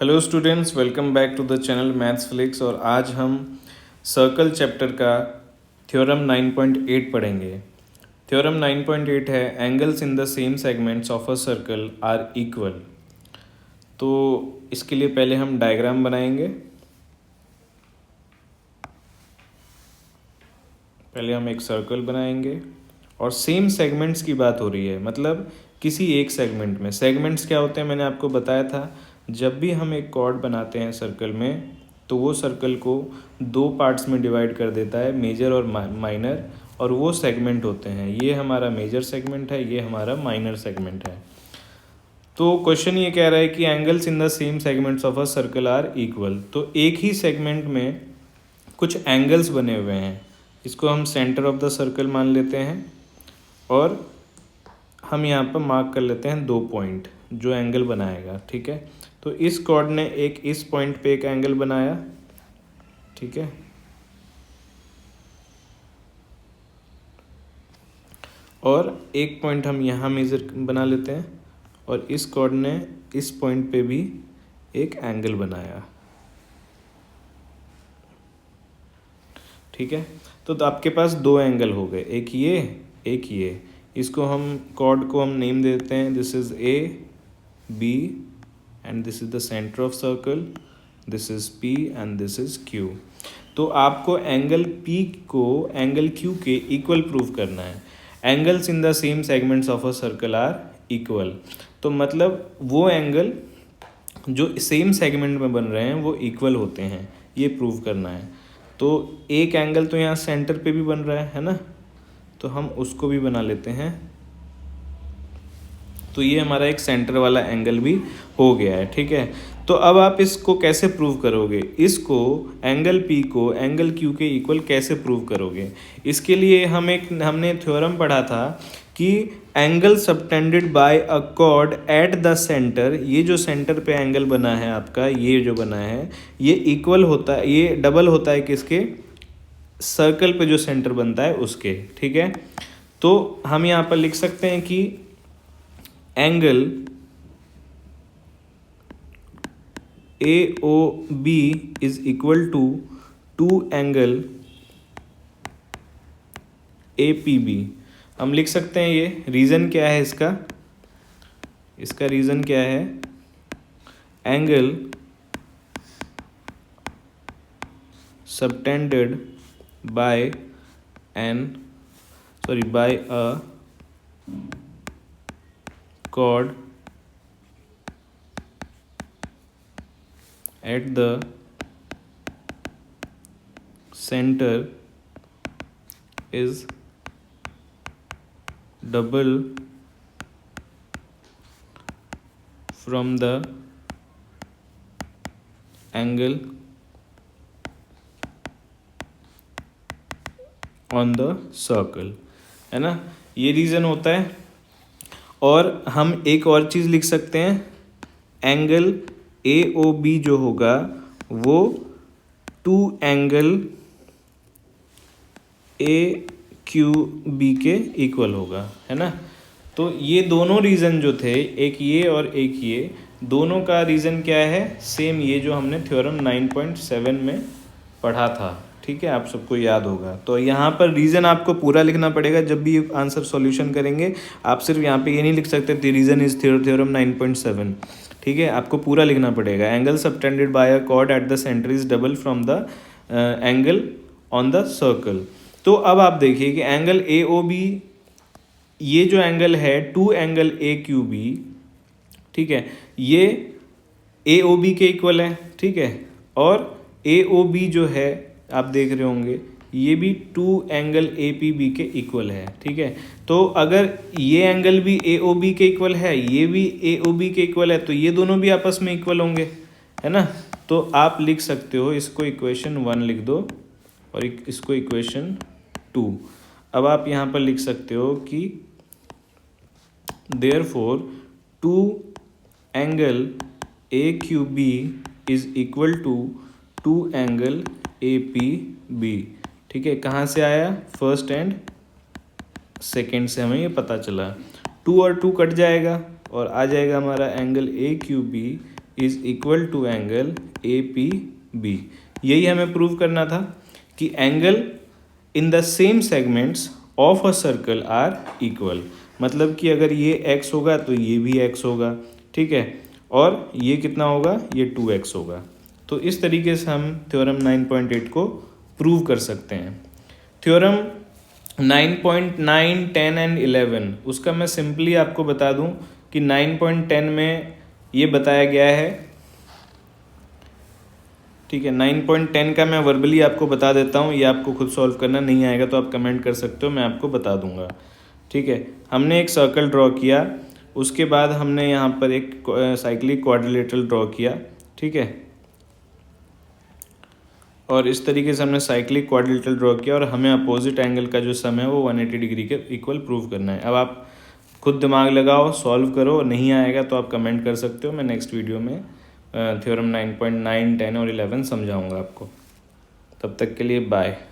Hello students, welcome back to the channel Maths Flicks. और आज हम सर्कल चैप्टर का थ्योरम 9.8 पढ़ेंगे। थ्योरम 9.8 है angles in the same segments of a circle are equal. तो इसके लिए पहले हम डायग्राम बनाएंगे। पहले हम एक सर्कल बनाएंगे और सेम सेगमेंट्स की बात हो रही है, मतलब किसी एक सेगमेंट में। सेगमेंट्स क्या होते हैं मैंने आपको बताया था। जब भी हम एक कॉर्ड बनाते हैं सर्कल में तो वो सर्कल को दो पार्ट्स में डिवाइड कर देता है, मेजर और माइनर, और वो सेगमेंट होते हैं। ये हमारा मेजर सेगमेंट है, ये हमारा माइनर सेगमेंट है। तो क्वेश्चन ये कह रहा है कि angles in the same segments of a circle are equal. तो एक ही सेगमेंट में कुछ एंगल्स बने हुए हैं, इसको हम सेंटर ऑफ द सर्कल मान लेते हैं और हम यहाँ पर मार्क कर लेते हैं 2 पॉइंट जो एंगल बनाएगा। ठीक है, तो इस कॉर्ड ने एक इस पॉइंट पे एक एंगल बनाया। ठीक है, और एक पॉइंट हम यहाँ मेजर बना लेते हैं और इस कॉर्ड ने इस पॉइंट पे भी एक एंगल बनाया। ठीक है, तो आपके पास दो एंगल हो गए, एक ये एक ये। इसको हम कॉर्ड को हम नेम देते हैं, this is A B and this is the centre of circle, this is P and this is Q. तो आपको एंगल पी को एंगल क्यू के इक्वल प्रूव करना है। Angles in the same segments of a circle are equal, तो मतलब वो angle जो सेम सेगमेंट में बन रहे हैं वो इक्वल होते हैं, ये प्रूव करना है। तो एक एंगल तो यहाँ सेंटर पे भी बन रहा है ना, तो हम उसको भी बना लेते हैं। तो ये हमारा एक सेंटर वाला एंगल भी हो गया है। ठीक है, तो अब आप इसको कैसे प्रूव करोगे? इसको एंगल पी को एंगल क्यू के इक्वल कैसे प्रूव करोगे? इसके लिए हमने थ्योरम पढ़ा था कि angle subtended bye a cord at the centre, ये जो सेंटर पे एंगल बना है आपका, ये जो बना है, ये इक्वल होता है, ये डबल होता है किसके? सर्कल पे जो सेंटर बनता है उसके। ठीक है, तो हम यहाँ पर लिख सकते हैं कि angle AOB is equal to 2 angle APB। हम लिख सकते हैं, ये रीज़न क्या है इसका रीज़न क्या है? Angle subtended bye a chord at the center is double from the angle on the circle, है ना? ये रीज़न होता है। और हम एक और चीज़ लिख सकते हैं, एंगल AOB जो होगा वो 2 एंगल AQB के इक्वल होगा, है ना? तो ये दोनों रीज़न जो थे, एक ये और एक ये, दोनों का रीज़न क्या है? सेम ये जो हमने थ्योरम 9.7 में पढ़ा था। ठीक है, आप सबको याद होगा। तो यहाँ पर रीज़न आपको पूरा लिखना पड़ेगा जब भी आंसर सॉल्यूशन करेंगे। आप सिर्फ यहाँ पे ये नहीं लिख सकते द रीज़न इज थ्योरम 9.7। ठीक है, आपको पूरा लिखना पड़ेगा। Angle subtended bye a cord at the centre is double from the angle on the circle. तो अब आप देखिए कि एंगल AOB, ये जो एंगल है 2 एंगल AQB, ठीक है, ये AOB के इक्वल है। ठीक है, और AOB जो है आप देख रहे होंगे ये भी 2 एंगल APB के इक्वल है। ठीक है, तो अगर ये एंगल भी AOB के इक्वल है, ये भी AOB के इक्वल है, तो ये दोनों भी आपस में इक्वल होंगे, है ना? तो आप लिख सकते हो, इसको इक्वेशन 1 लिख दो और इसको इक्वेशन 2। अब आप यहाँ पर लिख सकते हो कि therefore 2 angle AQB is equal to 2 angle APB। ठीक है, कहाँ से आया? फर्स्ट एंड सेकेंड से हमें ये पता चला। 2 और 2 कट जाएगा और आ जाएगा हमारा angle AQB is equal to angle A P B. यही हमें प्रूव करना था कि angle in the same segments of a circle are equal. मतलब कि अगर ये x होगा तो ये भी x होगा, ठीक है, और ये कितना होगा, ये 2x होगा। तो इस तरीके से हम थ्योरम 9.8 को प्रूव कर सकते हैं। थ्योरम 9.9, 10 एंड 11 उसका मैं सिंपली आपको बता दूं कि 9.10 में ये बताया गया है, ठीक है। 9.10 का मैं वर्बली आपको बता देता हूँ, ये आपको खुद सॉल्व करना नहीं आएगा तो आप कमेंट कर सकते हो, मैं आपको बता दूंगा, ठीक है। हमने एक सर्कल ड्रॉ किया, उसके बाद हमने यहाँ पर एक साइक्लिक क्वाड्रिलेटरल ड्रॉ किया, ठीक है, और इस तरीके से हमने साइक्लिक क्वाड्रिलेटरल ड्रॉ किया और हमें अपोजिट एंगल का जो सम है वो 180 डिग्री के इक्वल प्रूव करना है। अब आप खुद दिमाग लगाओ, सॉल्व करो, नहीं आएगा तो आप कमेंट कर सकते हो। मैं नेक्स्ट वीडियो में थ्योरम 9.9, 10 और 11 समझाऊंगा आपको। तब तक के लिए बाय।